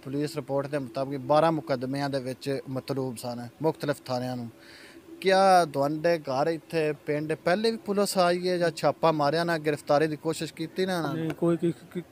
Police report के मुताबिक 12 मुकदमिਆਂ ਦੇ ਵਿੱਚ ਮਤਲੂਬ ਸਨ ਮੁxtਲਿਫ ਥਾਣਿਆਂ ਨੂੰ। क्या ਤੁਹਾਡੇ घर ਇੱਥੇ ਪਿੰਡ ਪਹਿਲੇ ਵੀ ਪੁਲਿਸ ਆਈ ਹੈ ਜਾਂ ਛਾਪਾ ਮਾਰਿਆ ਨਾ गिरफ्तारी की कोशिश की ना? नहीं,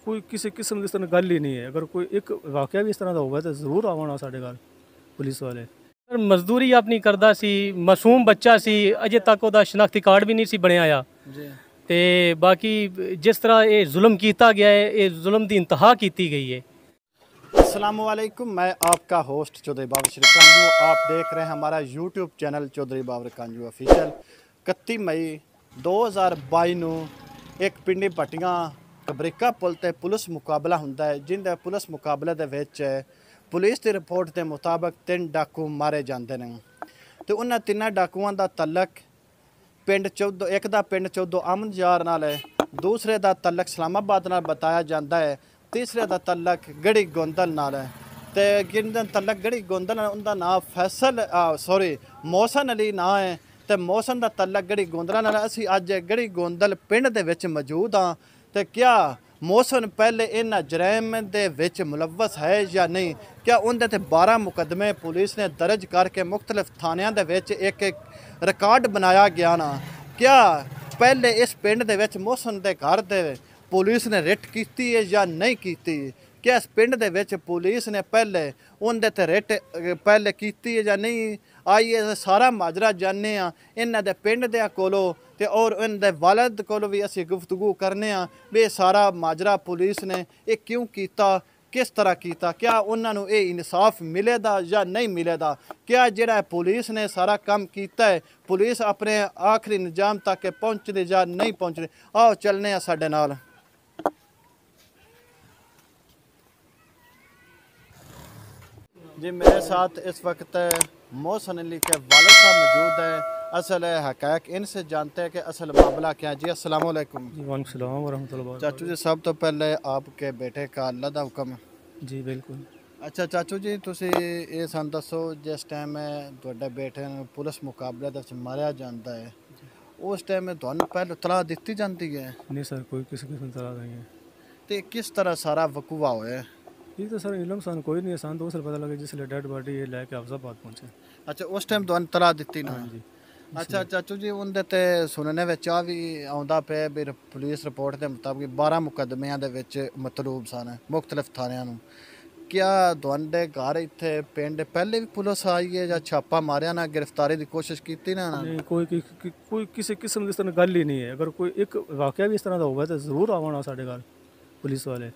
कोई किसी किस्म की इस तरह गल ही नहीं है। अगर कोई एक वाकया भी इस तरह का होगा तो जरूर आना साढ़े घर पुलिस वाले। मजदूरी अपनी करदा सी, मासूम बच्चा सी, अजे तक ਉਹਦਾ शनाख्ती कार्ड भी नहीं सी बनया आ जी। ते बाकी जिस तरह ये जुल्म किया गया है, ये जुल्म की इंतहा की गई है। अस्सलामुअलैकुम, मैं आपका होस्ट चौधरी बाबर शरीफ कांजू। आप देख रहे हैं हमारा YouTube channel Chaudhary Babar कांजू official. 31 मई 2022 ਨੂੰ ਇੱਕ ਪਿੰਡੀ ਭੱਟੀਆਂ ਕਬਰਿਕਾ ਪੁਲ ਤੇ ਪੁਲਿਸ ਮੁਕਾਬਲਾ ਹੁੰਦਾ ਹੈ, ਜਿੰਦੇ ਪੁਲਿਸ ਮੁਕਾਬਲੇ ਦੇ ਵਿੱਚ ਪੁਲਿਸ ਦੀ ਰਿਪੋਰਟ ਦੇ ਮੁਤਾਬਕ 3 ਡਾਕੂ ਮਾਰੇ ਜਾਂਦੇ ਨੇ ਤੇ ਉਹਨਾਂ ਤਿੰਨਾਂ ਡਾਕੂਆਂ ਦਾ ਤਲਕ ਪਿੰਡ ਚੌਧੋ, ਇੱਕ ਦਾ ਪਿੰਡ ਚੌਧੋ ਅਮਨਜਾਰ ਨਾਲ ਹੈ, ਦੂਸਰੇ ਦਾ ਤਲਕ ਇਸਲਾਮਾਬਾਦ ਨਾਲ ਬਤਾਇਆ ਜਾਂਦਾ ਹੈ, तीसरे का तलक गढ़ी गोंदल नाल है। तो जिनका तलक गढ़ी गोंदल उनका नाम फैसल मोहसन अली ना है। तो मोहसन का तलक गढ़ी गोंदल नाल। असी अज गढ़ी गोंदल पिंड दे विच मौजूद हाँ। तो क्या मोहसन पहले इन्हां जरैम दे विच मुलव्वस है या नहीं? क्या उनके ते 12 मुकदमे पुलिस ने दर्ज करके मुख्तलिफ थानियां दे विच एक रिकॉर्ड बनाया गया ना? क्या पहले इस पिंड दे विच मोहसन के घर दे पुलिस ने रिट की है या नहीं की? क्या इस पिंड दे विच पुलिस ने पहले उनके ते रिट पहले की है या नहीं? आइए सारा माजरा जानने इन्हां दे पिंड दे कोलों ते और इनके वालद कोलों भी असीं गुफ्तगू करने भी सारा माजरा पुलिस ने ये क्यों किया, किस तरह किया, क्या उन्होंने ये इंसाफ मिलेगा या नहीं मिलेगा? क्या जिहड़ा पुलिस ने सारा काम किया है पुलिस अपने आखिरी निजाम तक पहुँचती या नहीं पहुँचती? आओ चलने साडे नाल। जी, मेरे साथ इस वक्त मोहसन अली के वालिद साहब मौजूद है। असल हक़ाइक़ इनसे जानते हैं कि असल मामला क्या है। जी अस्सलाम वालेकुम। जी वालेकुम सलाम व रहमतुल्लाहि व चाचू जी, सब तो पहले आपके बेटे का अल्लाह दा हुक्म। जी बिल्कुल। अच्छा चाचू जी, तुसी ये सन दसो जिस टाइम तुहाडे बेटे नूं पुलिस मुकाबले दे विच मारिया जाता है उस टाइम तुहानूं पहले तलाह दी जाती है? नहीं सर, कोई किसी किस्म की तलाह नहीं है। तो किस तरह सारा वकूआ होया? ये तो सर इलम सन कोई नहीं, आसान तो उस पता लगे जिसले डेड बॉडी ये लैके अफजाबाद पहुंचे। अच्छा, उस टाइम तुहानूं तलाह दी ना? हाँ जी। अच्छा चाचू जी, उनके ते सुनने विच आ भी आउंदा पे भी पुलिस रिपोर्ट के मुताबिक 12 मुकदमिਆਂ ਦੇ ਵਿੱਚ ਮਤਲੂਬ ਸਨ ਮੁxtਲਿਫ ਥਾਣਿਆਂ ਨੂੰ। क्या ਤੁਹਾਡੇ घर ਇੱਥੇ ਪਿੰਡ ਪਹਿਲੇ भी पुलिस आई है ਜਾਂ छापा मारिया ना गिरफ्तारी की कोशिश की ना? नहीं, कोई किसी किस्म की इस तरह गल ही नहीं है। अगर कोई एक वाकया भी इस तरह का होगा तो जरूर आना साढ़े घर पुलिस वाले।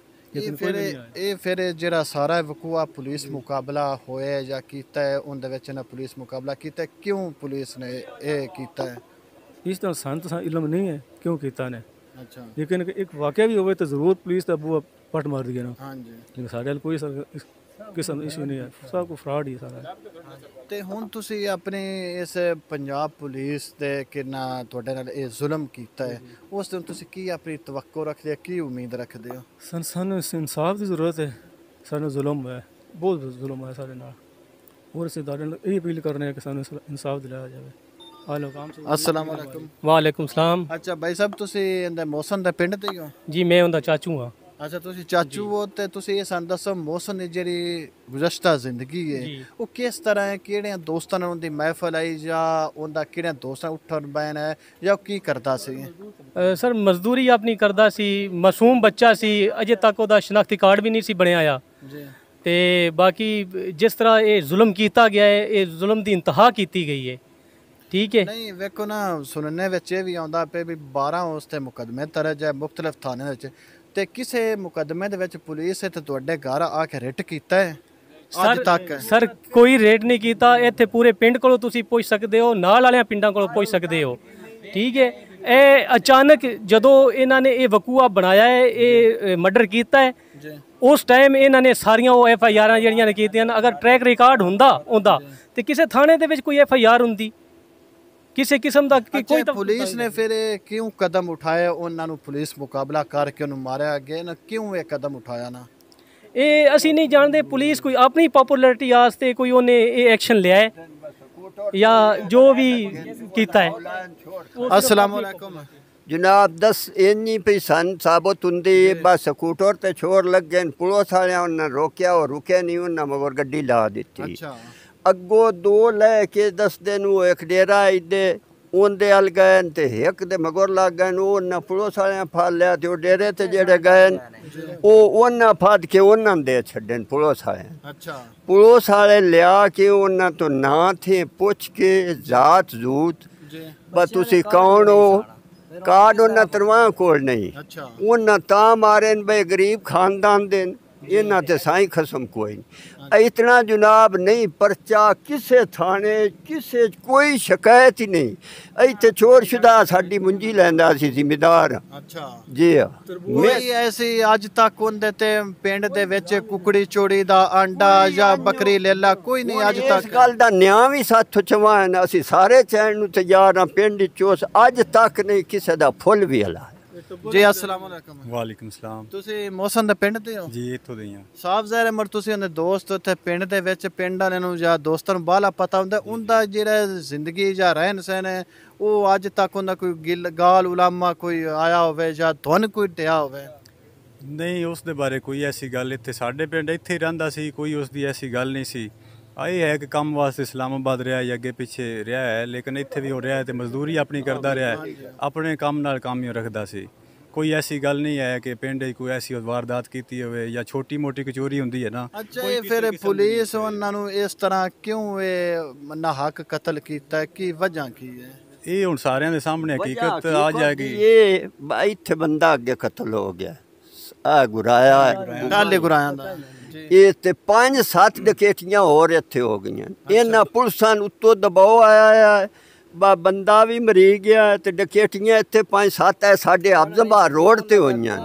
फिर ਜਿਹੜਾ ਸਾਰਾ ਵਕੂਆ ਪੁਲਿਸ ਮੁਕਾਬਲਾ ਹੋਇਆ ਜਾਂ ਕੀਤਾ ਹੈ ਉਹਦੇ ਵਿੱਚ ਨਾ ਪੁਲਿਸ ਮੁਕਾਬਲਾ ਕੀਤਾ, क्यों पुलिस ने ਇਹ ਕੀਤਾ है? इस तरह संत इलम नहीं है क्यों किया ने। अच्छा, लेकिन एक वाकया भी हो तो जरूर पुलिस का बूआ पट मार दिया ना। हाँ जी। लेकिन साढ़े कोई किस्म इशू नहीं है, सब को फ्रॉड ही सारा। ਤੇ ਹੁਣ ਤੁਸੀਂ ਆਪਣੀ ਇਸ ਪੰਜਾਬ ਪੁਲਿਸ ਦੇ ਕਿੰਨਾ ਤੁਹਾਡੇ ਨਾਲ ਇਹ ਜ਼ੁਲਮ ਕੀਤਾ ਹੈ ਉਸ ਦਿਨ ਤੁਸੀਂ ਕੀ ਆਪਣੀ ਤਵੱਕੋ ਰੱਖਦੇ ਹੋ, ਕੀ ਉਮੀਦ ਰੱਖਦੇ ਹੋ? ਸਾਨੂੰ इंसाफ की जरूरत है। सानू जुल्म है, बहुत जुल्म है साढ़े नाल, और रिश्तेदारों यही अपील करने कि सानू इंसाफ दिलाया जाए। अस्सलाम वालेकुम। वालेकुम सलाम। अच्छा भाई साहब, ਤੁਸੀਂ ਇਹਦੇ ਮੌਸਮ ਦੇ ਪਿੰਡ ਤੇ ਹੀ ਹੋ? जी मैं उनका चाचू हाँ। अच्छा, ਤੁਸੀਂ ਚਾਚੂ ਹੋ ਤੇ ਤੁਸੀਂ ਇਹ ਸਾਨੂੰ ਦੱਸੋ ਮੌਸਮ ਦੀ ਜਿਹੜੀ ਗੁਜ਼ਸ਼ਤਾ ਜ਼ਿੰਦਗੀ ਹੈ ਉਹ ਕਿਸ ਤਰ੍ਹਾਂ ਹੈ? ਕਿਹੜਿਆਂ ਦੋਸਤਾਂ ਨਾਲ ਉਹਦੀ ਮਹਿਫਲ ਆਈ ਜਾਂ ਉਹਦਾ ਕਿਹੜਿਆਂ ਦੋਸਤਾਂ ਉੱਠਣ ਬੈਨ ਹੈ ਜਾਂ ਉਹ ਕੀ ਕਰਦਾ ਸੀ? सर मजदूरी अपनी करदा सी, मासूम बच्चा सी, अजे तक ਉਹਦਾ शनाख्ती कार्ड भी नहीं सी बनया आ जी। ਤੇ बाकी जिस तरह ये जुल्म किया गया है, ये जुल्म की इंतहा की गई है। ठीक है। नहीं वेखो ना, सुनने ਵਿੱਚ ਇਹ ਵੀ ਆਉਂਦਾ ਪਿਆ ਵੀ 12 ਉਸ ਤੇ ਮੁਕਦਮੇ ਦਰਜ ਹੈ ਮੁxtਲਿਫ ਥਾਣਿਆਂ ਵਿੱਚ ਤੇ ਕਿਸੇ ਮੁਕਦਮੇ ਦੇ ਵਿੱਚ ਪੁਲਿਸ ਤੇ ਤੁਹਾਡੇ ਘਰ ਆ ਕੇ ਰਿਟ ਕੀਤਾ ਹੈ ਅੱਜ ਤੱਕ? सर कोई रेट नहीं किया। इत्थे पूरे पिंड कोलों तुसीं पुछ सकते हो, नाल वाले पिंडां कोलों पुछ सकते हो। ठीक है। ये अचानक जदों इन्हां ने ये वकूआ बनाया है, ये मर्डर किया है, उस टाइम इन्होंने सारियां वो FIR ਜਿਹੜੀਆਂ ਨੇ ਕੀਤੀਆਂ, अगर ट्रैक रिकॉर्ड ਹੁੰਦਾ तो किसी थाने ਦੇ ਵਿੱਚ कोई FIR ਹੁੰਦੀ किसी किस्म का कोई। तो पुलिस ने फिर क्यों कदम उठाया उन्होंने पुलिस मुकाबला करके उन्होंने मारा गया ना? क्यों ये कदम उठाया ना? ये असी नहीं जानते। पुलिस कोई अपनी पॉपुलैरिटी वास्ते कोई उन्हें ये एक्शन लिया है या जो भी किया है। अस्सलाम वालेकुम जनाब दस इन्नी भी सन साबुत होंदी बस स्कूटर ते छोर लग गए पुलिस वाले उन्हें रोकया और रुके नहीं उन्हें मगर गड्डी ला दी अच्छा अगो दो लैके दस दिन वो एक डेरा इदे उनदे अल गए ते एक दे मगर लग गए उन्हें पुलिस वाले फड़ लिया तो डेरे ते जेड़े गए वो उन्हें फड़ के उन्हें दे छड़न पुलिस वाले अच्छा पुलिस वाले लिया के उन्हें तो ना थे पूछ के जात जूत बस तुसी कौन हो कार्ड उन्हें तरवां कोल नहीं अच्छा उन्हें ता मारे भाई गरीब खानदान देन इन्हें ते साई खसम कोई नहीं इतना जनाब नहीं पर्चा किसे थाने किसे कोई शिकायत ही नहीं इतने चोर शुदा साड़ी मुंजी लैंदा सी जिम्मेदार अच्छा जी हाँ कोई ऐसी अज तक उनदे ते पिंड दे विच कुकड़ी चोड़ी दा अंडा या बकरी लेला कोई नहीं अज इस तक गल दा न्याय भी साथ चवान असी सारे चैन नूं तैयार हाँ पिंड चोस अज तक नहीं किसे दा फुल भी हला जी अस्सलाम वालेकुम वालेकुम सलाम ਤੁਸੀਂ ਮੌਸਮ ਦੇ ਪਿੰਡ ਦੇ ਹੋ जी इत्थों दे ही ਸਾਫ ਜ਼ਾਹਿਰ ਮਰ ਤੁਸੀਂ ਉਹਦੇ ਦੋਸਤ ਉੱਥੇ ਪਿੰਡ ਦੇ ਵਿੱਚ ਪਿੰਡ ਵਾਲਿਆਂ ਨੂੰ ਜਾਂ ਦੋਸਤਾਂ ਨੂੰ ਬਾਹਲਾ ਪਤਾ ਹੁੰਦਾ ਉਹਦਾ ਜਿਹੜਾ ਜ਼ਿੰਦਗੀ ਜਾਂ ਰਹਿਣ ਸਹਿਣ ਹੈ ਉਹ ਅੱਜ ਤੱਕ ਉਹਦਾ ਕੋਈ ਗਾਲ ਉਲਾਮਾ ਕੋਈ ਆਇਆ ਹੋਵੇ ਜਾਂ ਧੁਨ ਕੋਈ ਟਿਆ ਹੋਵੇ नहीं उस दे बारे कोई ऐसी गल इत्थे साडे पिंड इत्थे ही रहिंदा सी कोई उसदी ऐसी गल नहीं सी आए है कि काम वास्ते इस्लामाबाद रहा या अगे पिछे रहा है लेकिन इत्थे भी हो रहा है तो मजदूरी अपनी करता रहा है अपने काम नाल काम ही रखदा सी कोई ऐसी गल नहीं है कि पिंड कोई ऐसी वारदात की होवे या छोटी मोटी कचोरी हुंदी है ना ਅੱਛਾ ਇਹ ਫਿਰ ਪੁਲਿਸ ਉਹਨਾਂ ਨੂੰ ਇਸ ਤਰ੍ਹਾਂ ਕਿਉਂ ਇਹ ਨਾਹਕ ਕਤਲ ਕੀਤਾ ਕੀ ਵਜ੍ਹਾ ਕੀ ਹੈ ये हुण सारियां दे सामने हकीकत आ जाएगी ये इत्थे बंदा अगे कत्ल हो गया आ गुराया ਟਾਲੇ ਗੁਰਾਇਆਂ ਦਾ ये ते 5-7 डकैतियां और इत्थे हो गई इन्हां पुलिसां उत्तों दबाव आया है बंदा भी मरी गया ते डकैतियां इत्थे 5-7 है साडे अब्दुल्लाह रोड ते होईयां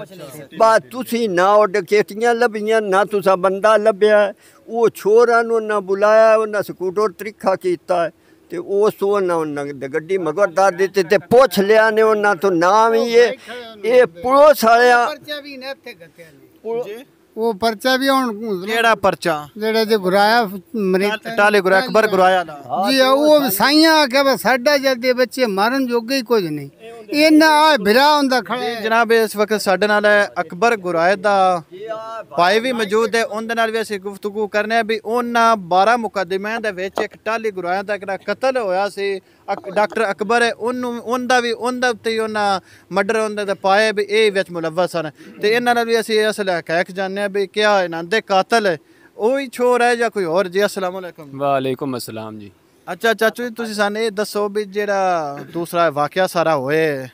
बात तुसी ना ओ डकैतियां लभियां ना तुसा बंदा लभ्या वो छोरां नूं ना बुलाया उन्हां स्कूटर त्रिखा कीता ते उस उन्हां गड्डी मगर दार दित्ती ते पुछ लिया ने उन्हां तो नाम ही ये पुलिस वाले वो पर्चा भी हुन ਕਿਹੜਾ ਪਰਚਾ जेड़ा जे गुराया मरीज ਟਾਲੇ ਗੁਰਾਇਆ ਅਕਬਰ ਗੁਰਾਇਆ ਦਾ जी वो साइयां आखे साडा जदे बच्चे मारन जोगे ही कुछ नहीं इन्ना आ भिरा हुंदा खड़ा है। ਜਨਾਬ ਇਸ ਵਕਤ ਸਾਡੇ ਨਾਲ ਅਕਬਰ ਗੁਰਾਇਦ ਦਾ ਭਾਈ ਵੀ ਮੌਜੂਦ ਹੈ ਉਹਦੇ ਨਾਲ ਵੀ ਅਸੀਂ ਗੁਫ਼ਤਗੂ ਕਰਨੇ ਆ ਵੀ ਉਹਨਾਂ 12 ਮੁਕੱਦਮਿਆਂ ਦੇ ਵਿੱਚ ਇੱਕ ਟਾਲੀ ਗੁਰਾਇਦ ਦਾ ਜਿਹੜਾ ਕਤਲ ਹੋਇਆ ਸੀ ਡਾਕਟਰ ਅਕਬਰ ਹੈ ਉਹਦਾ ਉੱਤੇ ਹੀ ਉਹਨਾਂ ਮਰਡਰ ਉਹਦੇ ਤੇ ਪਾਏ ਵੀ ਇਹ ਵਿੱਚ ਮੁਲਵਸ ਹਨ ਤੇ ਇਹਨਾਂ ਨਾਲ ਵੀ ਅਸੀਂ ਅਸਲ ਹਕੀਕਤ ਜਾਣਦੇ ਆ ਵੀ ਕਿਆ ਇਹਨਾਂ ਦੇ ਕਾਤਲ ਉਹੀ ਛੋਰ ਹੈ ਜਾਂ ਕੋਈ ਹੋਰ ਜੀ ਅਸਲਾਮ ਵਾਲੇਕੁਮ ਵਾਲੇਕੁਮ अस्सलाम जी ਅੱਛਾ ਚਾਚੂ ਜੀ ਤੁਸੀਂ ਸਾਨੂੰ ਇਹ ਦੱਸੋ ਵੀ ਜਿਹੜਾ ਦੂਸਰਾ ਵਾਕਿਆ ਸਾਰਾ ਹੋਏ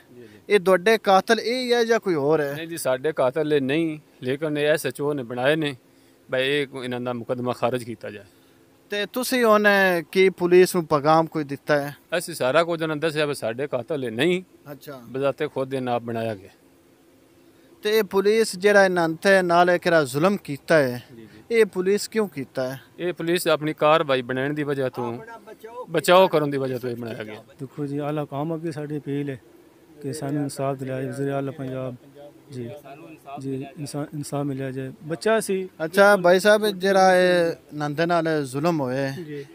ਇਹ ਤੁਹਾਡੇ ਕਾਤਲ ਇਹ ਹੈ ਜਾਂ ਕੋਈ ਹੋਰ ਹੈ नहीं जी साढ़े कातल नहीं लेकिन ये SHO ने बनाए ने भाई ये इन्हां दा मुकदमा खारिज किया जाए ਤੇ ਤੁਸੀਂ ਉਹਨੇ ਕੀ ਪੁਲਿਸ ਨੂੰ ਪੈਗਾਮ ਕੋਈ ਦਿੱਤਾ ਹੈ ਅਸੀਂ ਸਾਰਾ ਕੁਝ ਉਹਨਾਂ ਦੱਸਿਆ ਵੀ ਸਾਡੇ ਕਾਤਲ ਨਹੀਂ ਅੱਛਾ ਬਜ਼ਾਤੇ ਖੁਦ ਦੇ ਨਾਮ ਬਣਾਇਆ ਗਿਆ ਤੇ ਇਹ ਪੁਲਿਸ ਜਿਹੜਾ ਇਹਨਾਂ ਤੇ ਨਾਲ ਕਿਹੜਾ ਜ਼ੁਲਮ ਕੀਤਾ ਹੈ ਇਹ ਪੁਲਿਸ ਕਿਉਂ ਕੀਤਾ ਹੈ ਇਹ ਪੁਲਿਸ ਆਪਣੀ ਕਾਰਵਾਈ ਬਣਾਉਣ ਦੀ ਵਜ੍ਹਾ ਤੋਂ ਬਚਾਓ ਕਰਨ ਦੀ ਵਜ੍ਹਾ ਤੋਂ ਇਹ ਬਣਾਇਆ ਗਿਆ देखो जी आला काम अगे साड़ी अपील है कि सानू इंसाफ दिलाए वज़ीर आला पंजाब जी जी इंसाफ मिलिया जाए बच्चा सी ਅੱਛਾ ਭਾਈ ਸਾਹਿਬ ਜਿਹੜਾ ਇਹ ਨੰਦੇ ਨਾਲ ਜ਼ੁਲਮ ਹੋਏ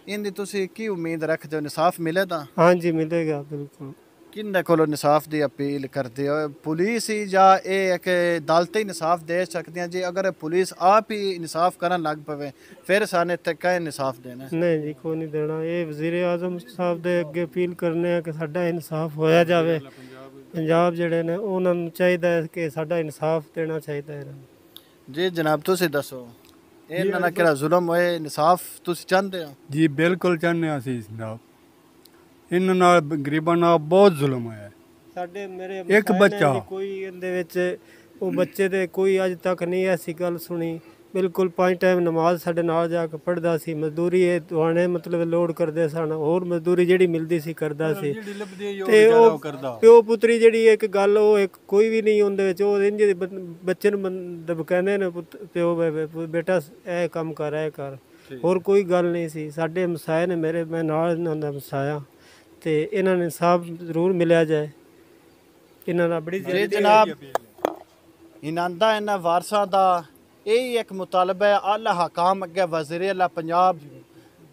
ਇਹਦੀ ਤੁਸੀਂ ਕੀ ਉਮੀਦ ਰੱਖਦੇ ਹੋ ਇਨਸਾਫ ਮਿਲੇ ਤਾਂ हाँ जी मिलेगा बिल्कुल ਕਿੰਨੇ ਕੋਲੋਂ ਇਨਸਾਫ ਦੀ ਅਪੀਲ ਕਰਦੇ ਹੋ ਪੁਲਿਸ ਹੀ ਜਾਂ ਇਹ ਇੱਕ ਅਦਾਲਤ ਹੀ ਇਨਸਾਫ ਦੇ ਸਕਦੀਆਂ ਜੇ ਅਗਰ ਪੁਲਿਸ ਆਪ ਹੀ ਇਨਸਾਫ ਕਰਨ ਲੱਗ ਪਵੇ ਫਿਰ ਸਾਨੂੰ ਇੱਥੇ ਕਾਹ ਇਨਸਾਫ ਦੇਣਾ नहीं जी कोई नहीं देना ये वज़ीर आज़म साहब दे अगे अपील करने कि साडा इंसाफ होया जावे पंजाब ਜਿਹੜੇ ਨੇ ਉਹਨਾਂ ਨੂੰ ਚਾਹੀਦਾ ਹੈ ਕਿ ਸਾਡਾ ਇਨਸਾਫ ਦੇਣਾ ਚਾਹੀਦਾ ਹੈ ਜੀ ਜਨਾਬ ਤੁਸੀਂ ਦੱਸੋ ਇਹਨਾਂ ਨਾਲ ਕਿਹੜਾ ਜ਼ੁਲਮ ਹੋਏ ਇਨਸਾਫ ਤੁਸੀਂ ਚਾਹੁੰਦੇ ਹੋ जी बिल्कुल चाहने असी जनाब इन्हां नाल गरीबां नाल बहुत जुल्म होया है ਸਾਡੇ ਮੇਰੇ ਇੱਕ ਬੱਚਾ। ਕੋਈ ਇਹਦੇ ਵਿੱਚ ਉਹ ਬੱਚੇ ਦੇ ਕੋਈ ਅੱਜ ਤੱਕ ਨਹੀਂ ਐਸੀ ਗੱਲ ਸੁਣੀ ਬਿਲਕੁਲ 5 ਟਾਈਮ ਨਮਾਜ਼ ਸਾਡੇ ਨਾਲ ਜਾ ਕੇ ਪੜ੍ਹਦਾ ਸੀ ਮਜ਼ਦੂਰੀ ਇਹ ਦੁਆਣੇ ਮਤਲਬ ਲੋਡ ਕਰਦੇ ਸਨ ਹੋਰ ਮਜ਼ਦੂਰੀ ਜਿਹੜੀ ਮਿਲਦੀ ਸੀ ਕਰਦਾ ਸੀ ਤੇ ਉਹ ਪਿਓ ਪੁੱਤਰੀ ਜਿਹੜੀ ਇੱਕ ਗੱਲ ਉਹ ਇੱਕ ਕੋਈ ਵੀ ਨਹੀਂ ਉਹਦੇ ਵਿੱਚ ਉਹ ਇੰਜ ਬੱਚੇ ਨੂੰ ਕਹਿੰਦੇ ਨੇ ਪਿਓ ਬੇਟਾ ਇਹ ਕੰਮ ਕਰ ਇਹ ਕਰ ਹੋਰ ਕੋਈ ਗੱਲ ਨਹੀਂ ਸੀ ਸਾਡੇ ਮਸਾਏ ਨੇ ਮੇਰੇ ਮੈਂ ਨਾਲ ਇਹਨਾਂ ਦਾ ਮਸਾਇਆ ਤੇ ਇਹਨਾਂ ਨੇ ਇਨਸਾਫ ਜ਼ਰੂਰ ਮਿਲਿਆ ਜਾਏ ਇਹਨਾਂ ਦਾ ਬੜੀ ਜੀ ਜਨਾਬ ਇਹਨਾਂ ਦਾ ਇਹਨਾਂ ਵਾਰਸਾਂ ਦਾ ਇਹ ਇੱਕ ਮੁਤਾਲਬਾ ਹੈ ਆਲਾ ਹਕਾਮ ਅੱਗੇ ਵਜ਼ੀਰ ਆਲਾ ਪੰਜਾਬ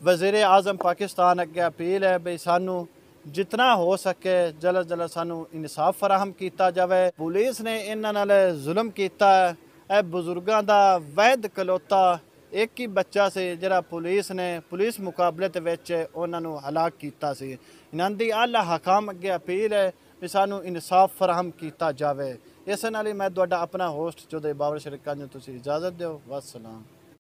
ਵਜ਼ੀਰ ਆਜ਼ਮ ਪਾਕਿਸਤਾਨ ਅੱਗੇ ਅਪੀਲ ਹੈ ਵੀ ਸਾਨੂੰ ਜਿਤਨਾ ਹੋ ਸਕੇ ਜਲਦ ਜਲਦ ਸਾਨੂੰ ਇਨਸਾਫ ਫਰਾਹਮ ਕੀਤਾ ਜਾਵੇ। ਪੁਲਿਸ ਨੇ ਇਹਨਾਂ ਨਾਲ ਜ਼ੁਲਮ ਕੀਤਾ। ਇਹ ਬਜ਼ੁਰਗਾਂ ਦਾ ਵੈਦ ਕਲੋਤਾ ਇੱਕ ਹੀ ਬੱਚਾ ਸੀ ਜਿਹੜਾ ਪੁਲਿਸ ਨੇ ਪੁਲਿਸ ਮੁਕਾਬਲੇ ਦੇ ਵਿੱਚ ਉਹਨਾਂ ਨੂੰ ਹਲਾਕ ਕੀਤਾ ਸੀ। ਇਹਨਾਂ ਦੀ ਆਲਾ ਹਕਾਮ ਅੱਗੇ ਅਪੀਲ ਹੈ ਵੀ ਸਾਨੂੰ ਇਨਸਾਫ ਫਰਾਹਮ ਕੀਤਾ ਜਾਵੇ। ਇਸ ਨਾਲ ਹੀ ਮੈਂ ਤੁਹਾਡਾ ਆਪਣਾ ਹੋਸਟ ਚੌਧਰੀ ਬਾਬਰ ਸ਼ਰੀਫ ਨੂੰ ਤੁਸੀਂ ਇਜਾਜ਼ਤ ਦਿਓ। wassalam।